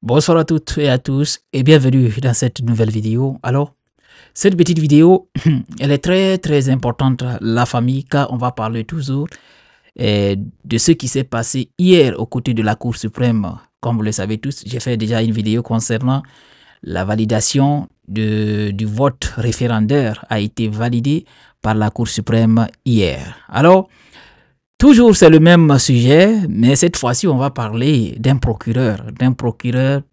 Bonsoir à toutes et à tous et bienvenue dans cette nouvelle vidéo. Alors, cette petite vidéo, elle est très importante, la famille, car on va parler toujours de ce qui s'est passé hier aux côtés de la Cour suprême. Comme vous le savez tous, j'ai fait déjà une vidéo concernant la validation du vote référendaire a été validé par la Cour suprême hier. Alors, toujours, c'est le même sujet, mais cette fois-ci, on va parler d'un procureur.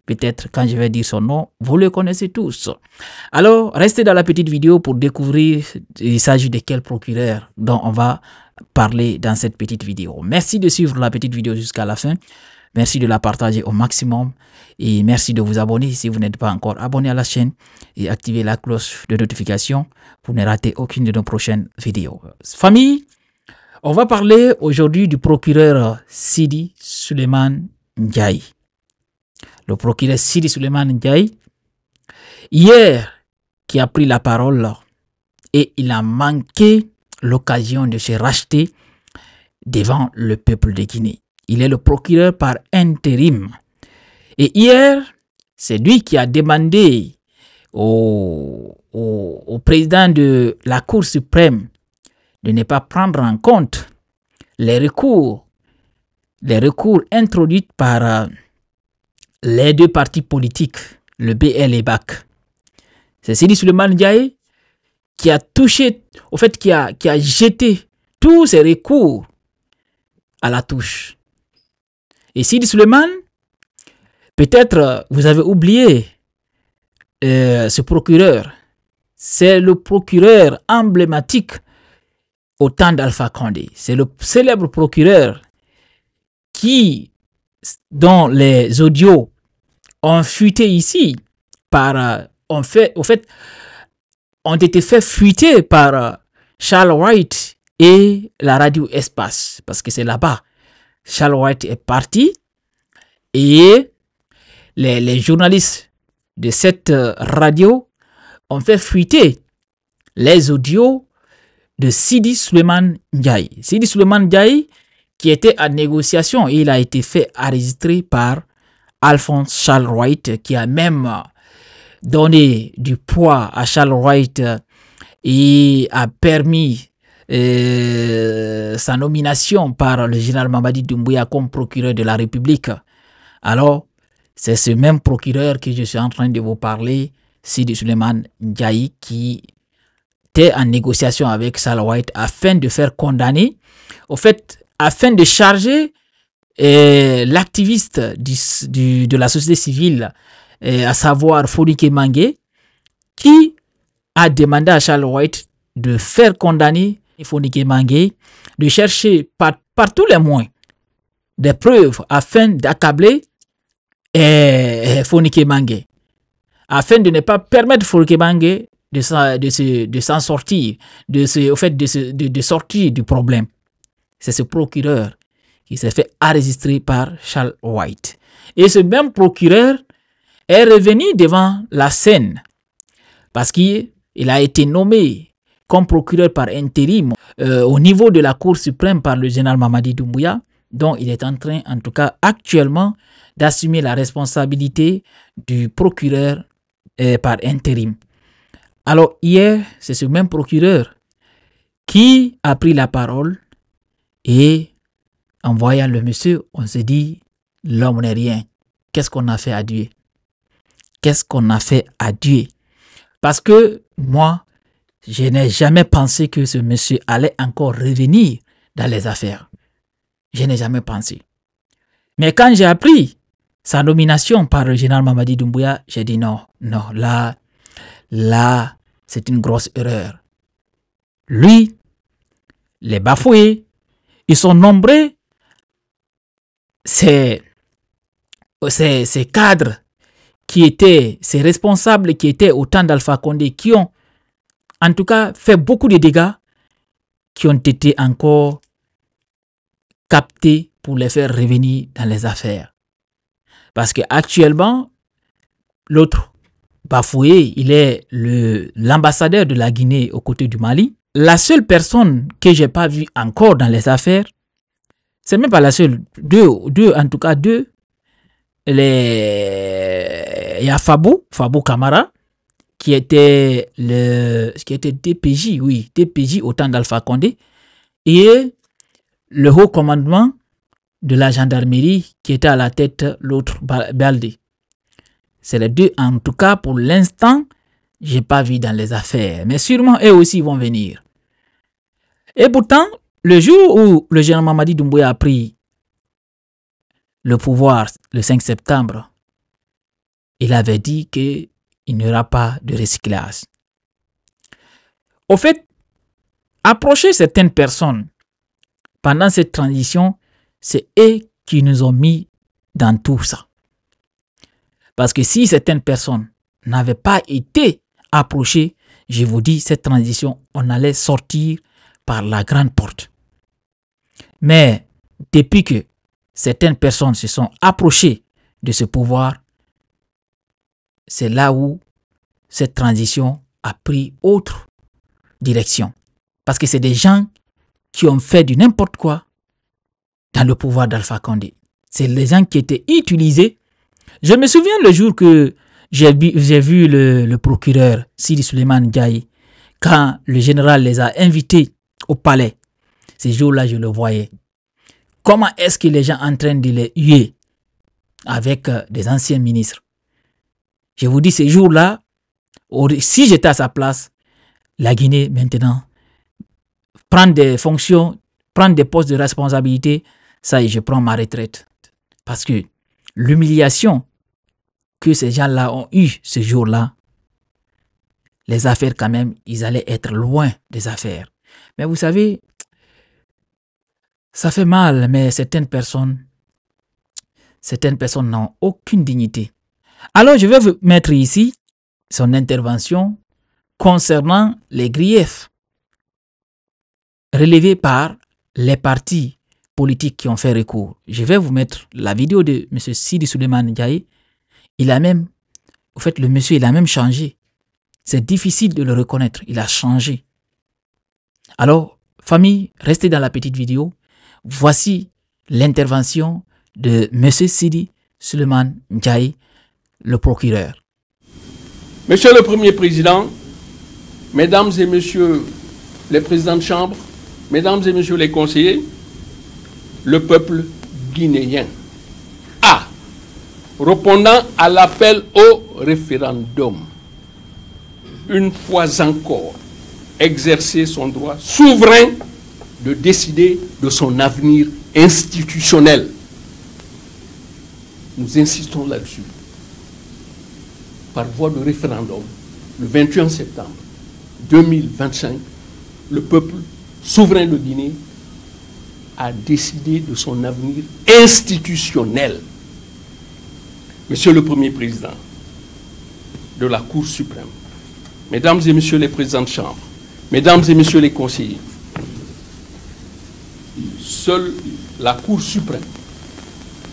Peut-être quand je vais dire son nom, vous le connaissez tous. Alors, restez dans la petite vidéo pour découvrir il s'agit de quel procureur dont on va parler dans cette petite vidéo. Merci de suivre la petite vidéo jusqu'à la fin. Merci de la partager au maximum et merci de vous abonner si vous n'êtes pas encore abonné à la chaîne et activer la cloche de notification pour ne rater aucune de nos prochaines vidéos. Famille, on va parler aujourd'hui du procureur Sidi Suleiman Ndiaye. Le procureur Sidi Suleiman Ndiaye, hier, qui a pris la parole et il a manqué l'occasion de se racheter devant le peuple de Guinée. Il est le procureur par intérim. Et hier, c'est lui qui a demandé au président de la Cour suprême de ne pas prendre en compte les recours introduits par les deux partis politiques, le BL et BAC. C'est Sidi Suleiman Ndiaye qui a touché, qui a jeté tous ces recours à la touche. Et Sidi Suleiman, peut-être vous avez oublié ce procureur. C'est le procureur emblématique au temps d'Alpha Condé. C'est le célèbre procureur dont les audios ont fuité ici ont été fait fuiter par Charles White et la radio Espace, parce que c'est là-bas. Charles White est parti et les journalistes de cette radio ont fait fuiter les audios de Sidi Suleiman Ndiaye. Sidi Suleiman Ndiaye qui était en négociation et il a été fait enregistrer par Alphonse Charles White qui a même donné du poids à Charles White et a permis sa nomination par le général Mamadi Doumbouya comme procureur de la République. Alors, c'est ce même procureur que je suis en train de vous parler, Sidi Suleiman Ndiaye, qui était en négociation avec Charles White afin de faire condamner, afin de charger l'activiste de la société civile, à savoir Founiké Mengué, qui a demandé à Charles White de faire condamner Founiké Mengué, de chercher par tous les moyens des preuves afin d'accabler Founiké Mengué, afin de ne pas permettre Founiké Mengué de s'en sortir, de sortir du problème. C'est ce procureur qui s'est fait enregistrer par Charles White. Et ce même procureur est revenu devant la scène parce qu'il a été nommé comme procureur par intérim au niveau de la Cour suprême par le général Mamadi Doumbouya, dont il est en train, en tout cas actuellement, d'assumer la responsabilité du procureur par intérim. Alors hier, c'est ce même procureur qui a pris la parole et en voyant le monsieur, on se dit, l'homme n'est rien. Qu'est-ce qu'on a fait à Dieu? Qu'est-ce qu'on a fait à Dieu? Parce que moi, je n'ai jamais pensé que ce monsieur allait encore revenir dans les affaires. Je n'ai jamais pensé. Mais quand j'ai appris sa nomination par le général Mamadi Doumbouya, j'ai dit non, là, c'est une grosse erreur. Lui, les bafoués, ils sont nombreux, ces cadres ces responsables qui étaient au temps d'Alpha Condé, qui ont en tout cas fait beaucoup de dégâts, qui ont été encore captés pour les faire revenir dans les affaires. Parce qu'actuellement, l'autre bafoué, il est l'ambassadeur de la Guinée aux côtés du Mali. La seule personne que je n'ai pas vue encore dans les affaires, c'est même pas la seule, deux, les il y a Fabou Kamara, qui était DPJ, oui, DPJ au temps d'Alpha Condé, et le haut commandement de la gendarmerie qui était à la tête, l'autre Baldé. C'est les deux, en tout cas pour l'instant, j'ai pas vu dans les affaires, mais sûrement eux aussi vont venir. Et pourtant, le jour où le général Mamadi Doumbouya a pris le pouvoir le 5 septembre, il avait dit qu'il n'y aura pas de recyclage. Au fait, approcher certaines personnes pendant cette transition, c'est eux qui nous ont mis dans tout ça. Parce que si certaines personnes n'avaient pas été approchées, je vous dis, cette transition, on allait sortir par la grande porte. Mais depuis que certaines personnes se sont approchées de ce pouvoir, c'est là où cette transition a pris autre direction. Parce que c'est des gens qui ont fait du n'importe quoi dans le pouvoir d'Alpha Condé. C'est les gens qui étaient utilisés. Je me souviens le jour que j'ai vu le procureur Sidi Suleiman Ndiaye, quand le général les a invités au palais. Ces jours-là, je le voyais. Comment est-ce que les gens sont en train de les huer avec des anciens ministres? Je vous dis, ces jours-là, si j'étais à sa place, la Guinée, maintenant, prendre des fonctions, prendre des postes de responsabilité, ça y est, je prends ma retraite. Parce que l'humiliation que ces gens-là ont eue ce jour-là, les affaires quand même, ils allaient être loin des affaires. Mais vous savez, ça fait mal, mais certaines personnes n'ont aucune dignité. Alors, je vais vous mettre ici son intervention concernant les griefs relevés par les partis politiques qui ont fait recours. Je vais vous mettre la vidéo de M. Sidi Suleiman Ndiaye. Il a même, au fait, le monsieur, il a même changé. C'est difficile de le reconnaître. Il a changé. Alors, famille, restez dans la petite vidéo. Voici l'intervention de M. Sidi Suleiman Ndiaye, le procureur. Monsieur le Premier Président, Mesdames et Messieurs les présidents de chambre, Mesdames et Messieurs les conseillers, le peuple guinéen a, répondant à l'appel au référendum, une fois encore exercé son droit souverain de décider de son avenir institutionnel. Nous insistons là-dessus. Par voie de référendum, le 21 septembre 2025, le peuple souverain de Guinée a décidé de son avenir institutionnel. Monsieur le Premier Président de la Cour suprême, Mesdames et Messieurs les présidents de chambre, Mesdames et Messieurs les conseillers, seule la Cour suprême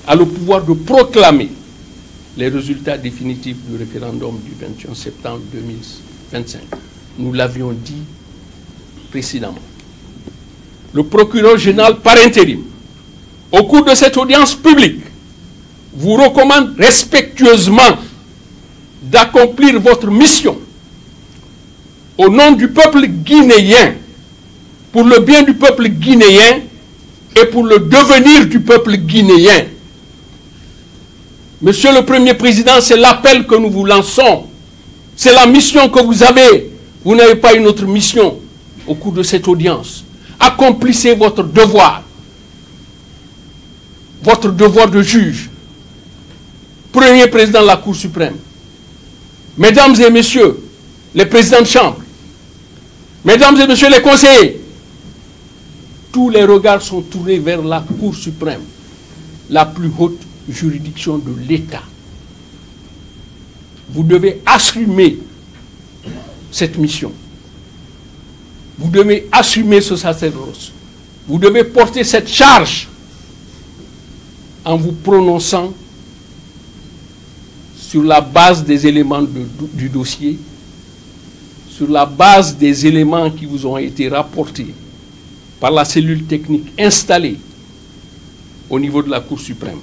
a le pouvoir de proclamer les résultats définitifs du référendum du 21 septembre 2025. Nous l'avions dit précédemment. Le procureur général par intérim, au cours de cette audience publique, vous recommande respectueusement d'accomplir votre mission au nom du peuple guinéen, pour le bien du peuple guinéen et pour le devenir du peuple guinéen. Monsieur le Premier Président, c'est l'appel que nous vous lançons. C'est la mission que vous avez. Vous n'avez pas une autre mission au cours de cette audience. Accomplissez votre devoir de juge. Premier président de la Cour suprême. Mesdames et Messieurs, les présidents de chambre, Mesdames et Messieurs les conseillers, tous les regards sont tournés vers la Cour suprême, la plus haute juridiction de l'État. Vous devez assumer cette mission. Vous devez assumer ce sacerdoce. Vous devez porter cette charge en vous prononçant sur la base des éléments du dossier, sur la base des éléments qui vous ont été rapportés par la cellule technique installée au niveau de la Cour suprême.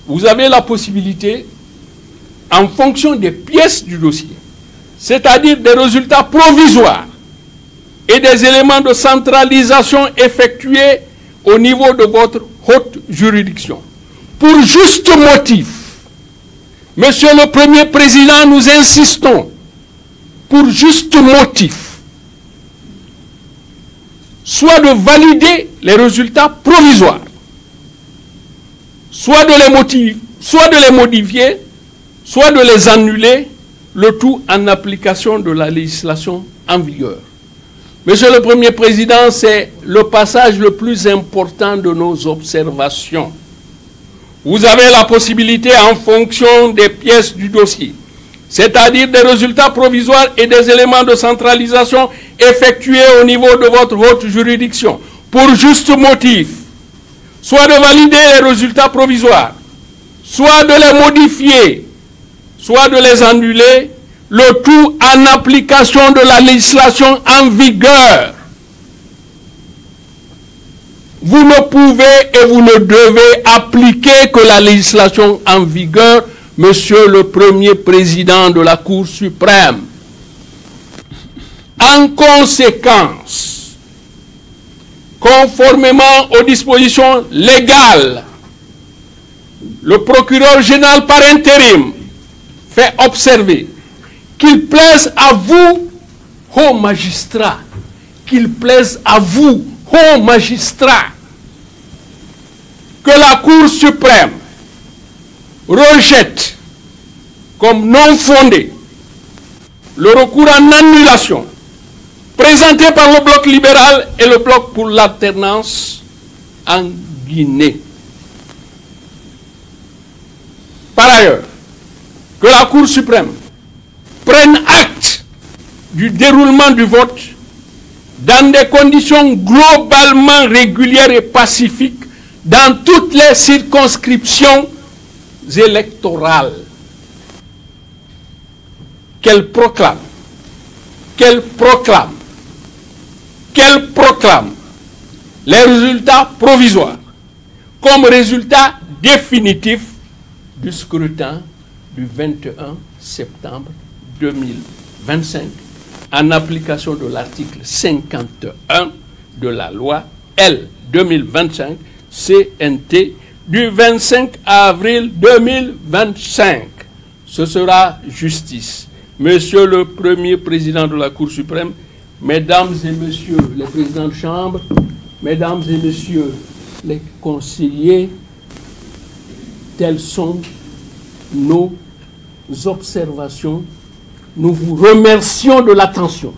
vous avez la possibilité, en fonction des pièces du dossier, c'est-à-dire des résultats provisoires et des éléments de centralisation effectués au niveau de votre haute juridiction, pour juste motif, Monsieur le Premier Président, nous insistons, pour juste motif, soit de valider les résultats provisoires, soit de les modifier, soit de les annuler, le tout en application de la législation en vigueur. Monsieur le Premier Président, c'est le passage le plus important de nos observations. Vous avez la possibilité, en fonction des pièces du dossier, c'est-à-dire des résultats provisoires et des éléments de centralisation effectués au niveau de votre haute juridiction, pour juste motif, soit de valider les résultats provisoires, soit de les modifier, soit de les annuler, le tout en application de la législation en vigueur. Vous ne pouvez et vous ne devez appliquer que la législation en vigueur, Monsieur le Premier Président de la Cour suprême. En conséquence, conformément aux dispositions légales, le procureur général par intérim fait observer qu'il plaise à vous, ô magistrats, qu'il plaise à vous, ô magistrats, que la Cour suprême rejette comme non fondé le recours en annulation présenté par le bloc libéral et le bloc pour l'alternance en Guinée. Par ailleurs, que la Cour suprême prenne acte du déroulement du vote dans des conditions globalement régulières et pacifiques dans toutes les circonscriptions électorales. Qu'elle proclame les résultats provisoires comme résultats définitifs du scrutin du 21 septembre 2025 en application de l'article 51 de la loi L 2025 CNT du 25 avril 2025. Ce sera justice. Monsieur le Premier Président de la Cour suprême, Mesdames et Messieurs les Présidents de Chambre, Mesdames et Messieurs les conseillers, telles sont nos observations. Nous vous remercions de l'attention.